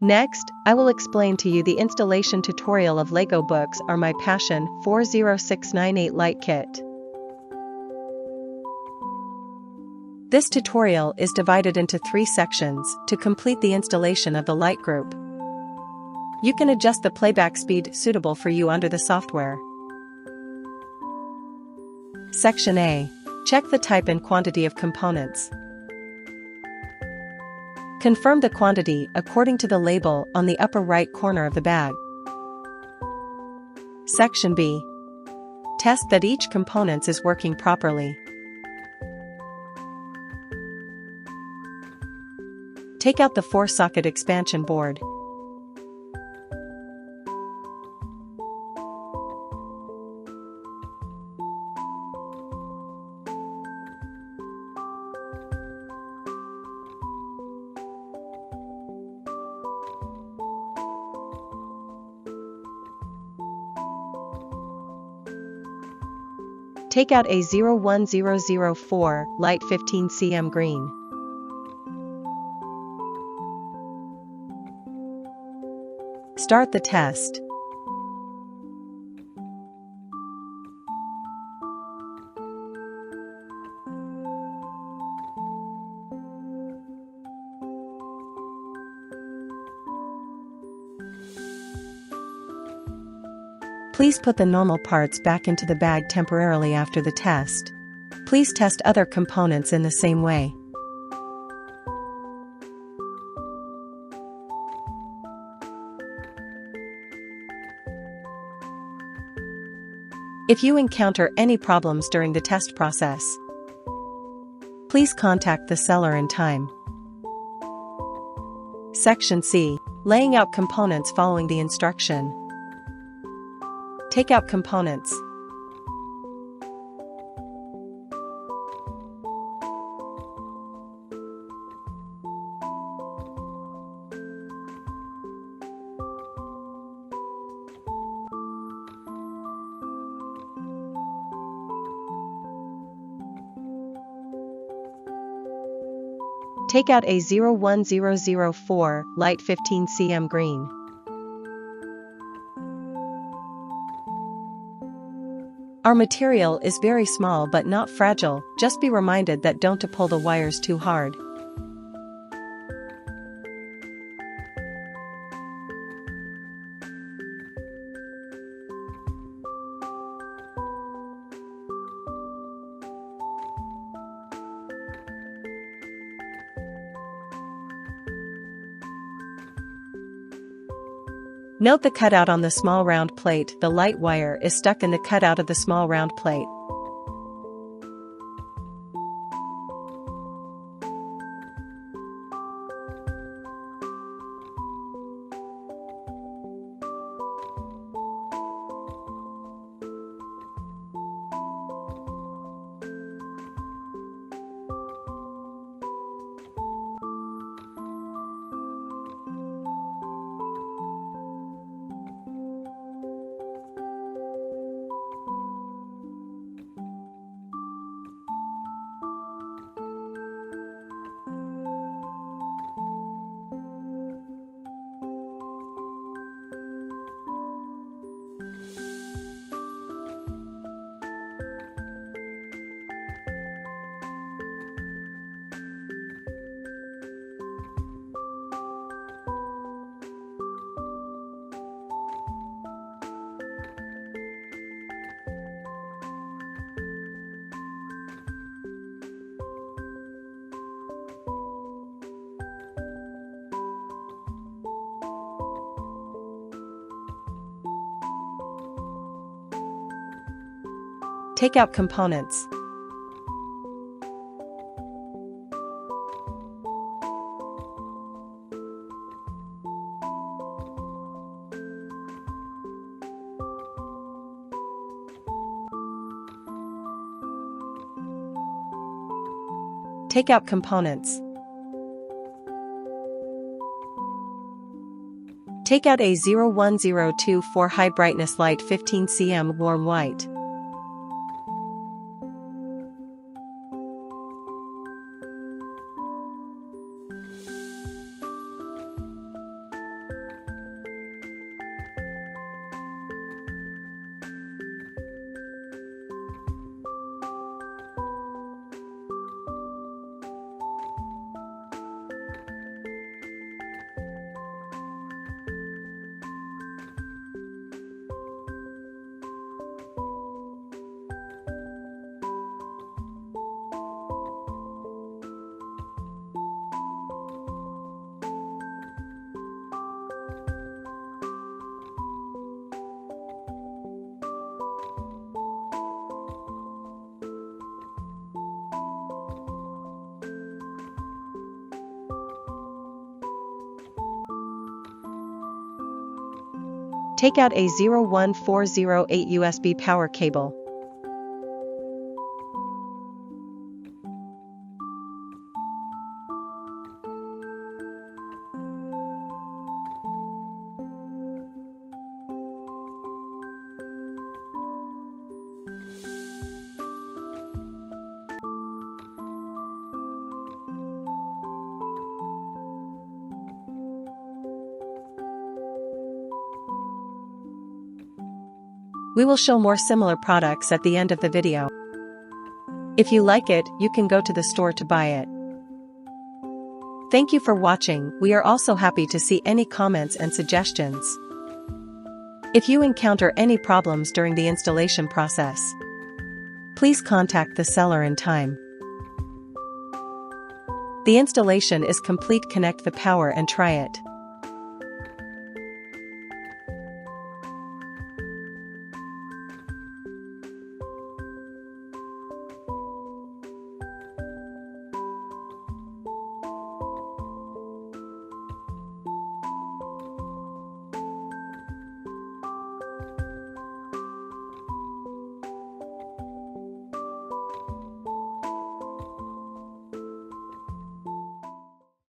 Next, I will explain to you the installation tutorial of LEGO Books Are My Passion 40698 Light Kit. This tutorial is divided into 3 sections to complete the installation of the light group. You can adjust the playback speed suitable for you under the software. Section A. Check the type and quantity of components. Confirm the quantity according to the label on the upper right corner of the bag. Section B. Test that each component is working properly. Take out the 4-socket expansion board. Take out a 01004 light 15 cm green. Start the test. Please put the normal parts back into the bag temporarily after the test. Please test other components in the same way. If you encounter any problems during the test process, please contact the seller in time. Section C. Laying out components following the instruction. Take out components. Take out a 01004 light 15 cm green. Our material is very small but not fragile, just be reminded that don't to pull the wires too hard. Note the cutout on the small round plate. The light wire is stuck in the cutout of the small round plate. Take out components. Take out components. Take out a 01024 high brightness light 15 cm warm white. Take out a 01408 USB power cable. We will show more similar products at the end of the video. If you like it, you can go to the store to buy it. Thank you for watching. We are also happy to see any comments and suggestions. If you encounter any problems during the installation process, please contact the seller in time. The installation is complete. Connect the power and try it.